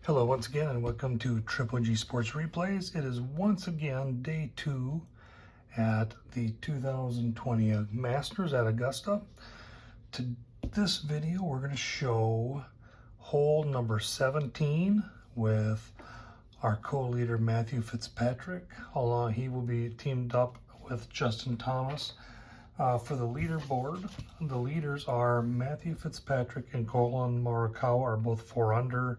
Hello once again and welcome to Triple G Sports Replays. It is once again day 2 at the 2020 Masters at Augusta. To this video we're going to show hole number 17 with our co-leader Matthew Fitzpatrick. He will be teamed up with Justin Thomas. For the leaderboard, the leaders are Matthew Fitzpatrick and Collin Morikawa are both 4 under.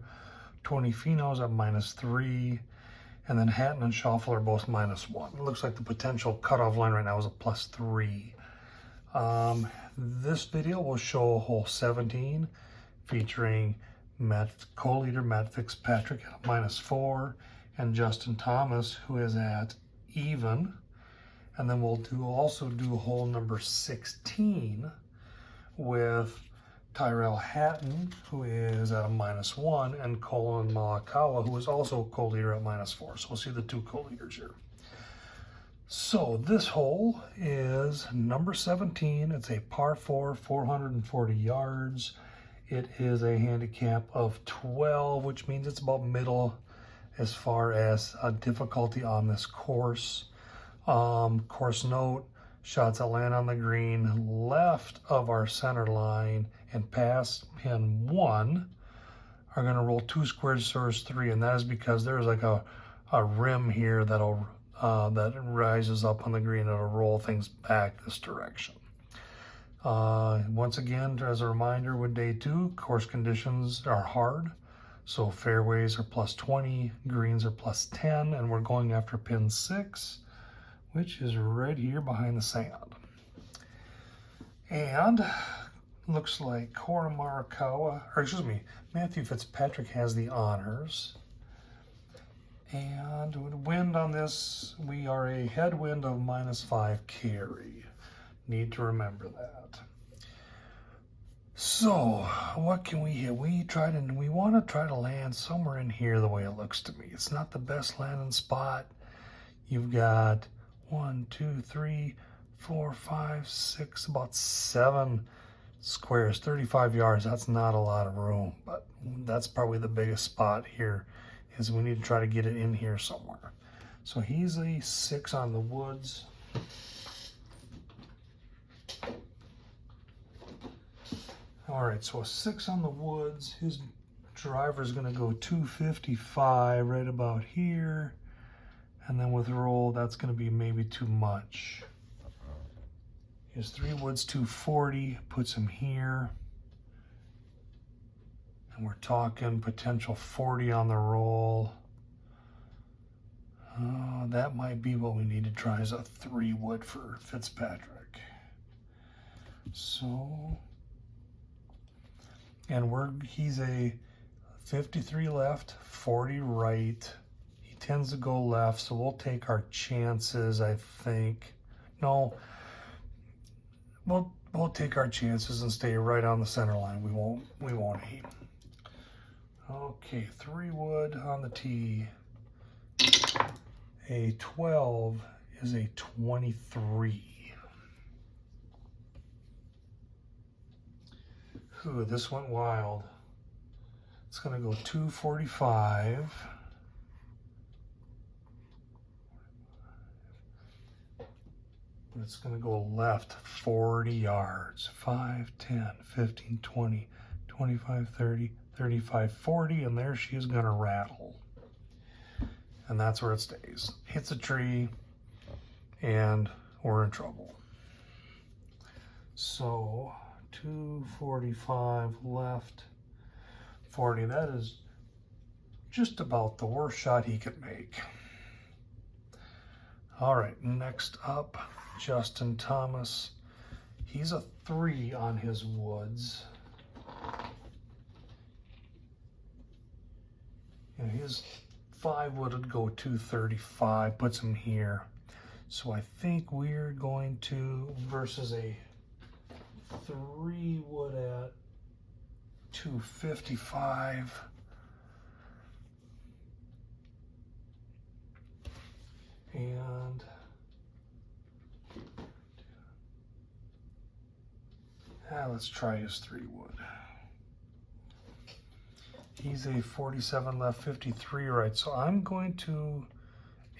Tony Finau's at -3, and then Hatton and Schaffel are both -1. It looks like the potential cutoff line right now is a +3. This video will show hole 17 featuring co-leader Matt Fitzpatrick at -4 and Justin Thomas, who is at even. And then we'll also do hole number 16 with Tyrrell Hatton, who is at a -1, and Collin Morikawa, who is also co-leader at -4. So we'll see the two co-leaders here. So this hole is number 17. It's a par 4, 440 yards. It is a handicap of 12, which means it's about middle as far as difficulty on this course. Course note, shots that land on the green left of our center line and past pin 1 are going to roll 2 squared circles 3, and that is because there's like a rim here that'll that rises up on the green. It'll roll things back this direction. Once again, as a reminder, with day 2, course conditions are hard, so fairways are +20, greens are +10, and we're going after pin 6, which is right here behind the sand. And looks like Matthew Fitzpatrick has the honors. And with wind on this, we are a headwind of -5 carry. Need to remember that. So what can we hit? We want to try to land somewhere in here the way it looks to me. It's not the best landing spot. You've got 1, 2, 3, 4, 5, 6, about 7 squares, 35 yards. That's not a lot of room, but that's probably the biggest spot here, is we need to try to get it in here somewhere. So he's a 6 on the woods. All right, so a 6 on the woods. His driver is going to go 255 right about here. And then with roll, that's going to be maybe too much. His 3 woods 240, puts him here. And we're talking potential 40 on the roll. That might be what we need to try, is a 3 wood for Fitzpatrick. So, and he's a 53 left, 40 right. Tends to go left, so we'll take our chances, I think. No, we'll take our chances and stay right on the center line. We won't aim. Okay, 3 wood on the tee. A 12 is a 23. Ooh, this went wild. It's gonna go 245. It's going to go left 40 yards, 5, 10, 15, 20, 25, 30, 35, 40, and there she is going to rattle. And that's where it stays. Hits a tree, and we're in trouble. So 245 left, 40. That is just about the worst shot he could make. All right, next up, Justin Thomas. He's a 3 on his woods. And his 5 would go 235, puts him here. So I think we're going to, versus a 3 wood at 255. And let's try his 3 wood. He's a 47 left, 53 right. So I'm going to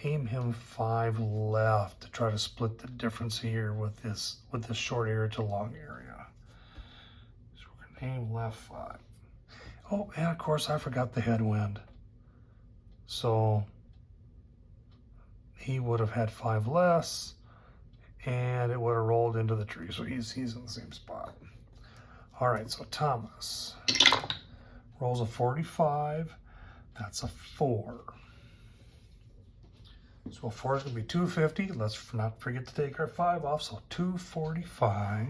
aim him 5 left to try to split the difference here with this short area to long area. So we're going to aim left 5. Oh, and of course I forgot the headwind. So he would have had 5 less, and it would have rolled into the tree. So he's in the same spot. All right, so Thomas rolls a 45. That's a 4. So a 4 is going to be 250. Let's not forget to take our 5 off. So 245.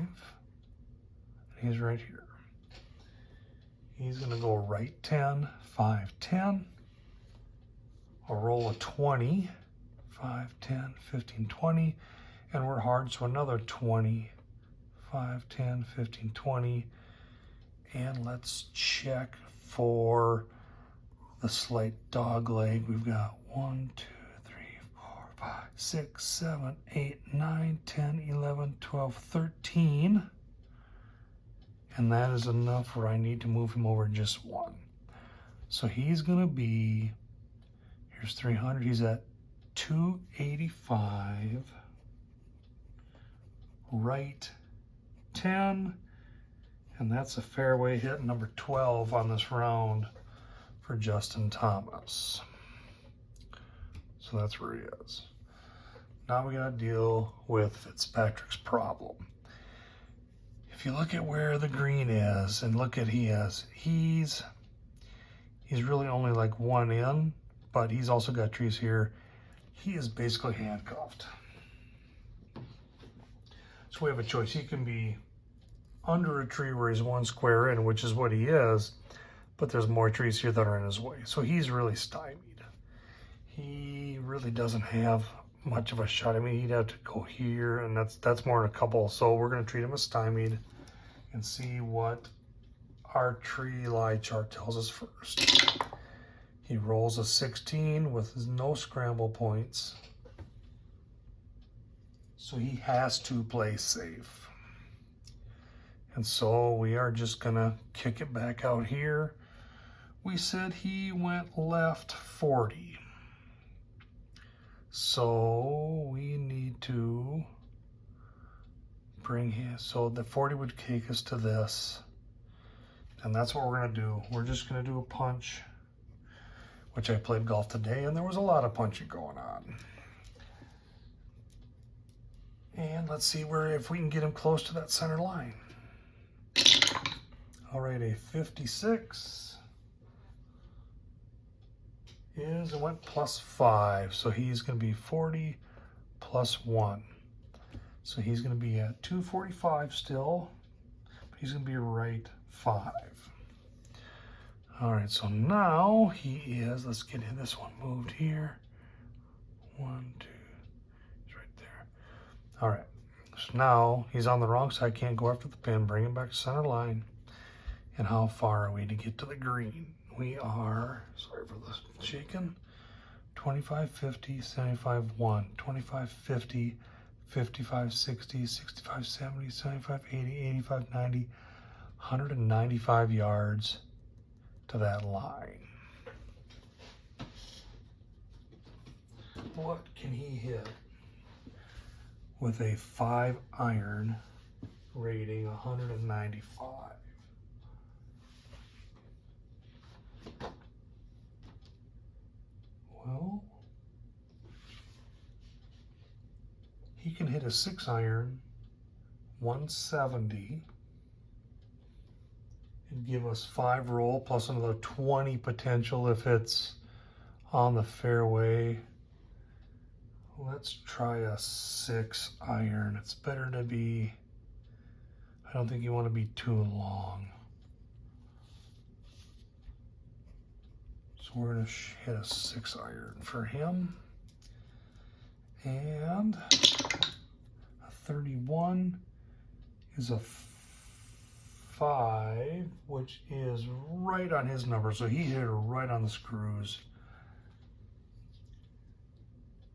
He's right here. He's going to go right 10, 5, 10. I'll roll a 20, 5, 10, 15, 20. And we're hard, so another 20, 5, 10, 15, 20. And let's check for the slight dog leg. We've got 1, 2, 3, 4, 5, 6, 7, 8, 9, 10, 11, 12, 13. And that is enough where I need to move him over just 1. So he's going to be, here's 300. He's at 285. Right 10. And that's a fairway hit number 12 on this round for Justin Thomas. So that's where he is. Now we got to deal with Fitzpatrick's problem. If you look at where the green is and look at he's really only like 1 in, but he's also got trees here. He is basically handcuffed. So we have a choice. He can be under a tree where he's 1 square in, which is what he is, but there's more trees here that are in his way. So he's really stymied. He really doesn't have much of a shot. I mean, he'd have to go here, and that's more than a couple. So we're going to treat him as stymied and see what our tree lie chart tells us first. He rolls a 16 with no scramble points. So he has to play safe. And so we are just gonna kick it back out here. We said he went left 40. So we need to bring him, so the 40 would take us to this. And that's what we're gonna do. We're just gonna do a punch, which I played golf today, and there was a lot of punching going on. And let's see if we can get him close to that center line. All right, a 56 it went +5. So he's going to be 40 + 1. So he's going to be at 245 still, but he's going to be right 5. All right, so now he is, let's get this one moved here. 1, 2, he's right there. All right, so now he's on the wrong side, can't go after the pin, bring him back to center line. And how far are we to get to the green? We are, sorry for the shaking, 25, 50, 75, 1, 25, 50, 55, 60, 65, 70, 75, 80, 85, 90, 195 yards to that line. What can he hit with a 5-iron rating 195? Well, he can hit a 6-iron 170 and give us 5 roll plus another 20 potential if it's on the fairway. Let's try a 6-iron. It's better to be, I don't think you want to be too long. So we're going to hit a 6-iron for him. And a 31 is a 5, which is right on his number. So he hit it right on the screws.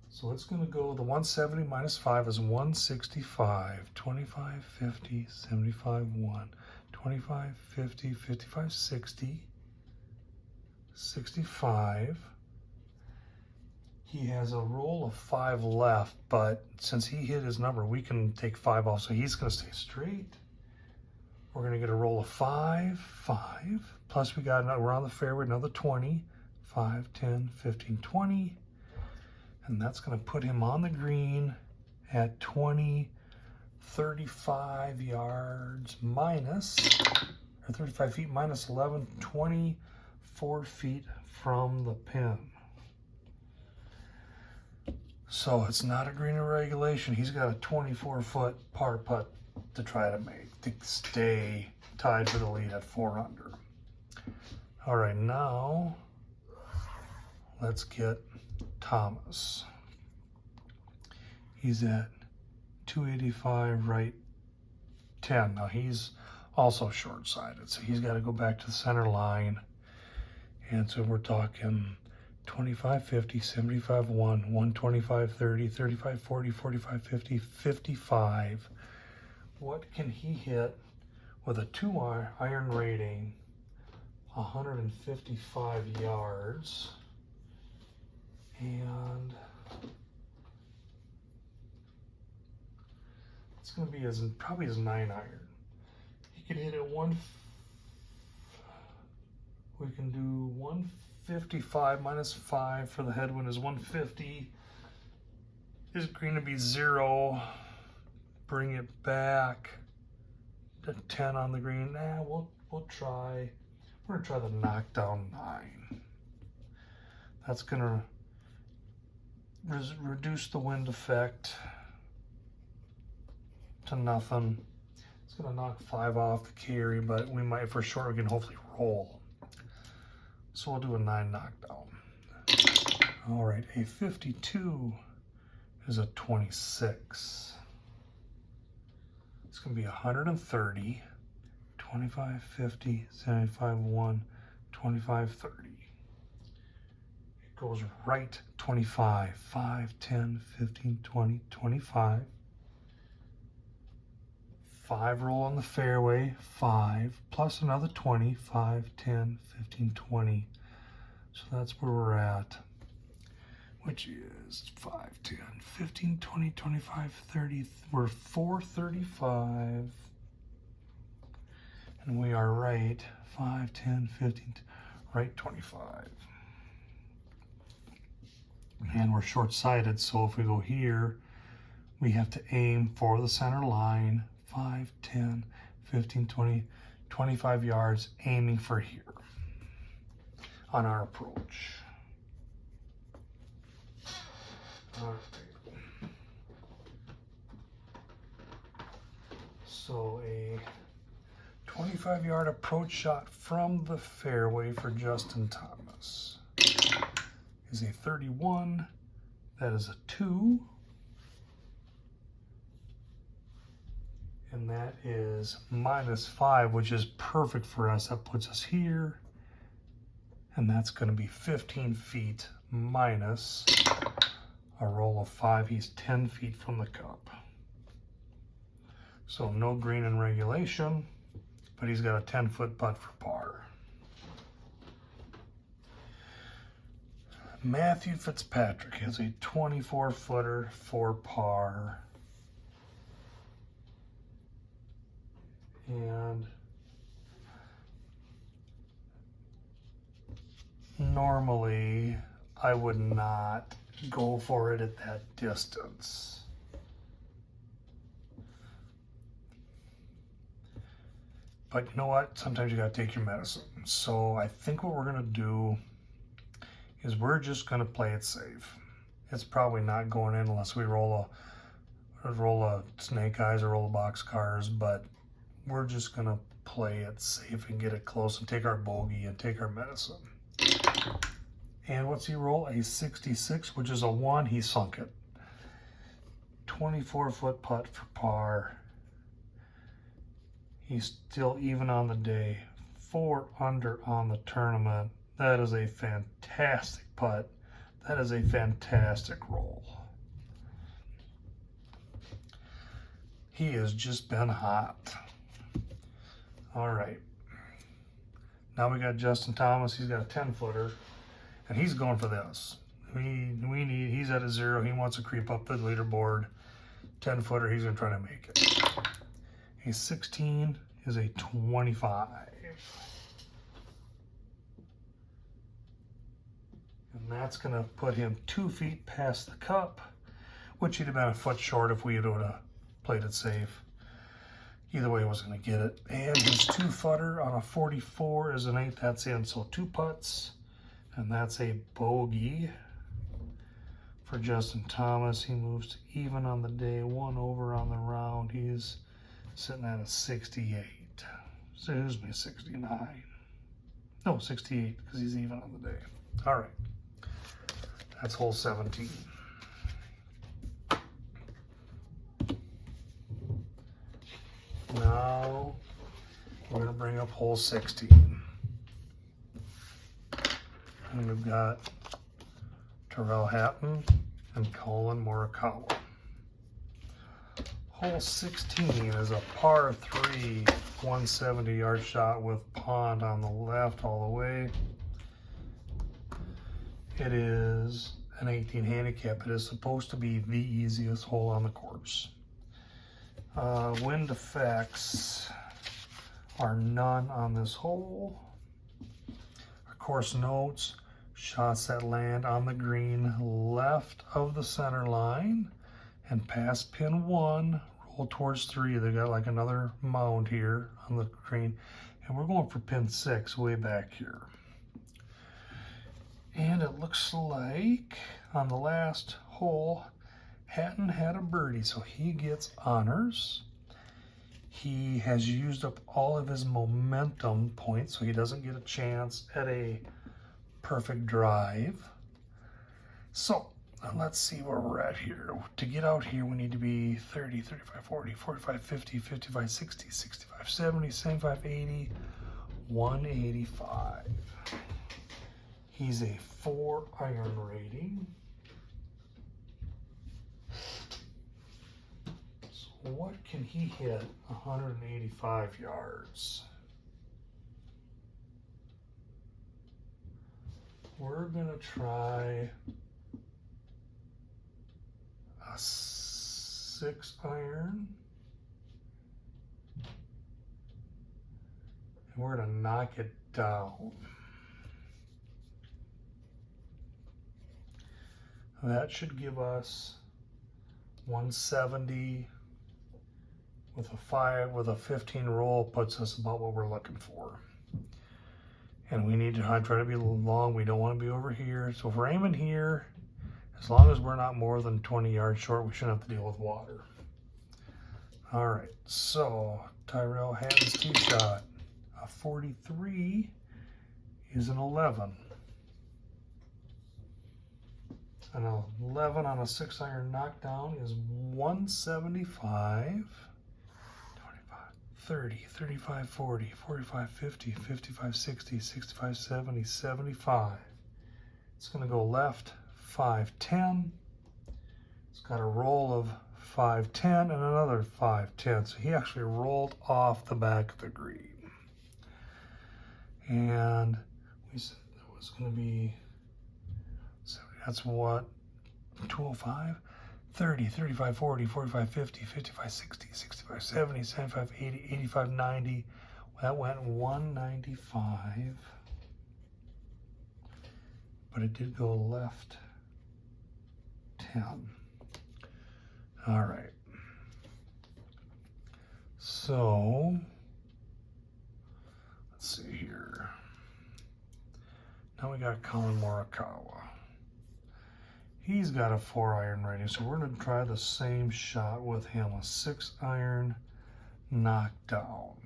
So it's going to go, the 170 minus 5 is 165. 25, 50, 75, 1. 25, 50, 55, 60. 65. He has a roll of 5 left, but since he hit his number, we can take 5 off, so he's going to stay straight. We're going to get a roll of 5, 5. Plus we got, we're on the fairway, another 20. 5, 10, 15, 20. And that's going to put him on the green at 20, 35 yards minus, or 35 feet minus 11, 24 feet from the pin. So it's not a green in regulation. He's got a 24-foot par putt to try to make, to stay tied for the lead at 4 under. All right, now let's get Thomas. He's at 285, right 10. Now he's also short-sided, so he's got to go back to the center line. And so we're talking 25, 50, 75, 1, 125, 30, 35, 40, 45, 50, 55. What can he hit with a 2-iron rating, 155 yards? And it's going to be probably his 9-iron. He can hit it we can do 155 minus 5 for the headwind is 150. Is green to be 0. Bring it back to 10 on the green. Nah, we'll try. We're gonna try the knockdown 9. That's gonna reduce the wind effect to nothing. It's gonna knock 5 off the carry, but we might, for sure, we can hopefully roll. So we'll do a 9 knockdown. All right, a 52 is a 26. It's gonna be 130, 25, 50, 75, 1, 25, 30. It goes right 25, 5, 10, 15, 20, 25. 5 roll on the fairway, 5, plus another 20, 5, 10, 15, 20. So that's where we're at, which is 5, 10, 15, 20, 25, 30. We're 435. And we are right 5, 10, 15, right 25. And we're short-sighted, so if we go here, we have to aim for the center line, 5, 10, 15, 20, 25 yards, aiming for here on our approach. All right. So a 25-yard approach shot from the fairway for Justin Thomas is a 31. That is a 2. And that is minus 5, which is perfect for us. That puts us here. And that's going to be 15 feet minus a roll of 5. He's 10 feet from the cup. So no green in regulation, but he's got a 10-foot putt for par. Matthew Fitzpatrick has a 24-footer for par. And normally I would not go for it at that distance. But you know what? Sometimes you gotta take your medicine. So I think what we're gonna do is we're just gonna play it safe. It's probably not going in unless we roll a snake eyes or roll a boxcars, but we're just gonna play it safe and get it close and take our bogey and take our medicine. And what's he roll? A 66, which is a 1. He sunk it. 24-foot putt for par. He's still even on the day. 4 under on the tournament. That is a fantastic putt. That is a fantastic roll. He has just been hot. All right. Now we got Justin Thomas. He's got a 10-footer, and he's going for this. He's at a 0. He wants to creep up the leaderboard. 10-footer, he's going to try to make it. A 16 is a 25. And that's going to put him 2 feet past the cup, which he'd have been a foot short if we would have played it safe. Either way, he was going to get it. And his 2-footer on a 44 is an 8. That's in. So 2 putts. And that's a bogey for Justin Thomas. He moves to even on the day, 1 over on the round. He's sitting at a 68. Excuse me, 69. No, 68, because he's even on the day. All right. That's hole 17. Now we're going to bring up hole 16. And we've got Tyrrell, Hatton, and Collin, Morikawa. Hole 16 is a par 3, 170-yard shot with pond on the left all the way. It is an 18 handicap. It is supposed to be the easiest hole on the course. Wind effects are none on this hole. Of course, notes, shots that land on the green left of the center line and past pin 1, roll towards 3. They got like another mound here on the green, and we're going for pin 6 way back here. And it looks like on the last hole, Hatton had a birdie, so he gets honors. He has used up all of his momentum points, so he doesn't get a chance at a perfect drive. So let's see where we're at here. To get out here, we need to be 30, 35, 40, 45, 50, 55, 60, 65, 70, 75, 80, 185. He's a 4 iron rating. So what can he hit 185 yards? We're gonna try a 6 iron. And we're gonna knock it down. That should give us 170 with a 15 roll, puts us about what we're looking for. And we need to try to be long. We don't want to be over here. So if we're aiming here, as long as we're not more than 20 yards short, we shouldn't have to deal with water. All right, so Tyrrell has his tee shot. A 43 is an 11. An 11 on a 6 iron knockdown is 175, 25, 30, 35, 40, 45, 50, 55, 60, 65, 70, 75. It's going to go left 510. It's got a roll of 510 and another 510. So he actually rolled off the back of the green. And we said it was going to be, so that's what, 205, 30, 35, 40, 45, 50, 55, 60, 65, 70, 75, 80, 85, 90. That went 195. But it did go left 10. All right. So, let's see here. Now we got Collin Morikawa. He's got a 4 iron rating, so we're going to try the same shot with him, a 6 iron knockdown.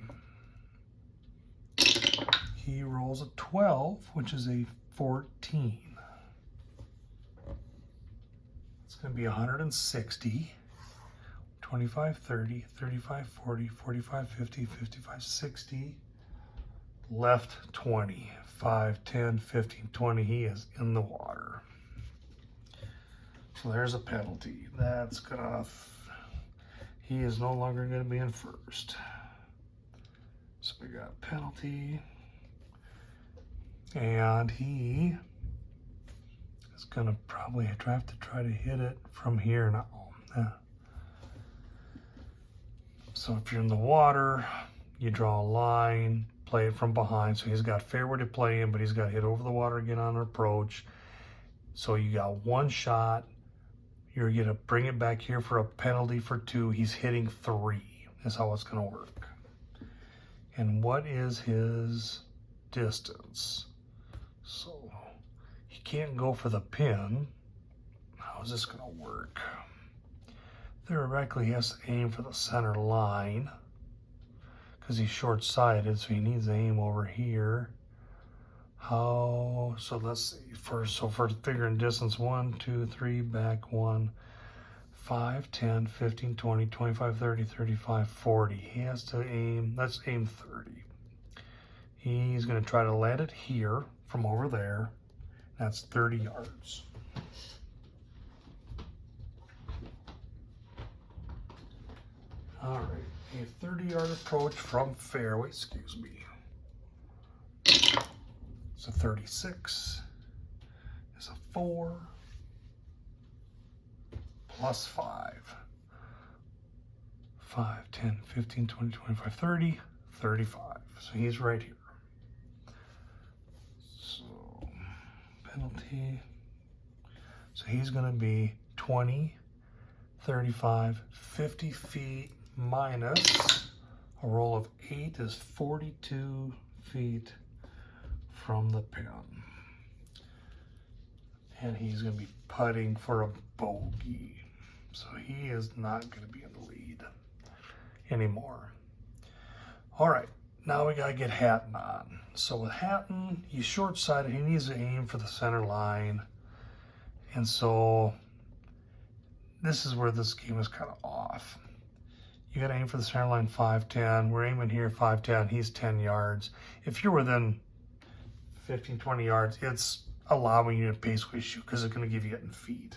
He rolls a 12, which is a 14. It's going to be 160, 25, 30, 35, 40, 45, 50, 55, 60, left 20, 5, 10, 15, 20. He is in the water. So there's a penalty. That's gonna, he is no longer going to be in first. So we got penalty. And he is going to probably have to try to hit it from here now. Yeah. So if you're in the water, you draw a line, play it from behind. So he's got fairway to play in, but he's got to hit over the water again on an approach. So you got one shot. You're going to bring it back here for a penalty for 2. He's hitting 3. That's how it's going to work. And what is his distance? So he can't go for the pin. How is this going to work? Theoretically, he has to aim for the center line because he's short-sighted, so he needs to aim over here. How? So let's see. For figuring distance, 1, 2, 3, back 1, 5, 10, 15, 20, 25, 30, 35, 40. He has to aim, let's aim 30. He's going to try to land it here from over there. That's 30 yards. All right, a 30-yard approach from fairway, excuse me. It's a 36. It's a 4 plus 5. 5, 10, 15, 20, 25, 30, 35. So he's right here. So penalty. So he's going to be 20, 35, 50 feet minus a roll of 8 is 42 feet from the pin. And he's going to be putting for a bogey. So he is not going to be in the lead anymore. All right, now we got to get Hatton on. So with Hatton, he's short-sighted. He needs to aim for the center line. And so this is where this game is kind of off. You got to aim for the center line 5'10". We're aiming here 5'10". He's 10 yards. If you're within 15, 20 yards, it's allowing you to basically shoot because it's going to give you it in feet.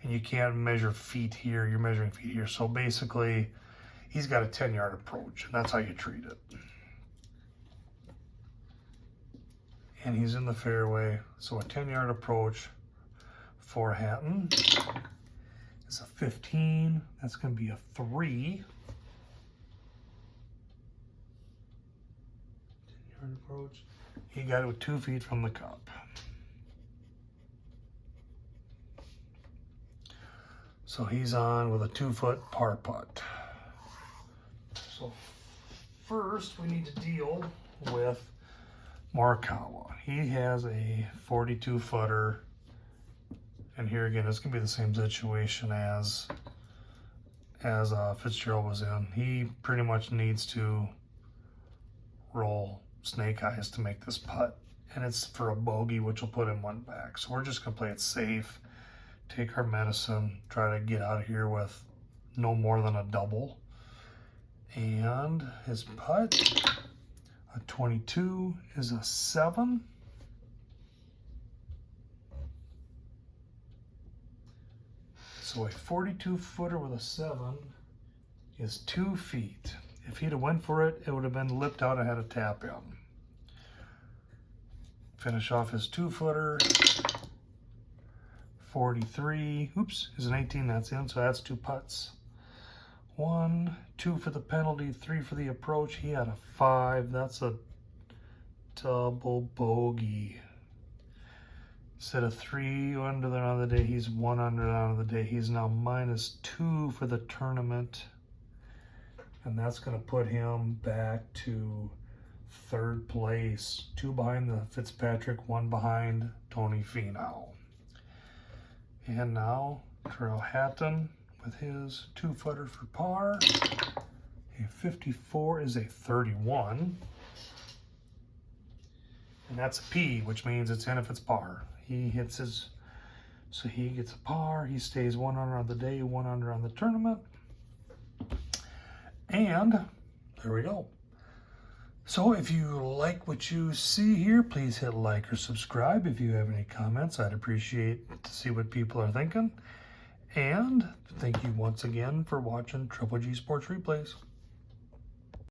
And you can't measure feet here. You're measuring feet here. So basically, he's got a 10-yard approach, and that's how you treat it. And he's in the fairway. So a 10-yard approach for Hatton is a 15. That's going to be a 3. 10-yard approach. He got it with 2 feet from the cup. So he's on with a 2-foot par putt. So first we need to deal with Morikawa. He has a 42-footer. And here again, it's going to be the same situation as Fitzgerald was in. He pretty much needs to roll snake eyes to make this putt. And it's for a bogey, which will put him one back. So we're just going to play it safe, take our medicine, try to get out of here with no more than a double. And his putt, a 22, is a 7. So a 42-footer with a 7 is 2 feet. If he'd have went for it, it would have been lipped out and had a tap in. Finish off his 2-footer. 43. Oops, is an 18. That's in, so that's 2 putts. 1, 2 for the penalty, 3 for the approach. He had a 5. That's a double bogey. Instead of 3 under there on the day, he's 1 under on the day. He's now -2 for the tournament. And that's going to put him back to 3rd place. 2 behind the Fitzpatrick, 1 behind Tony Finau. And now Tyrrell Hatton with his 2-footer for par. A 54 is a 31. And that's a P, which means it's in if it's par. He hits his, so he gets a par. He stays 1 under on the day, 1 under on the tournament. And there we go. So if you like what you see here, please hit like or subscribe. If you have any comments, I'd appreciate to see what people are thinking. And thank you once again for watching Triple G Sports Replays.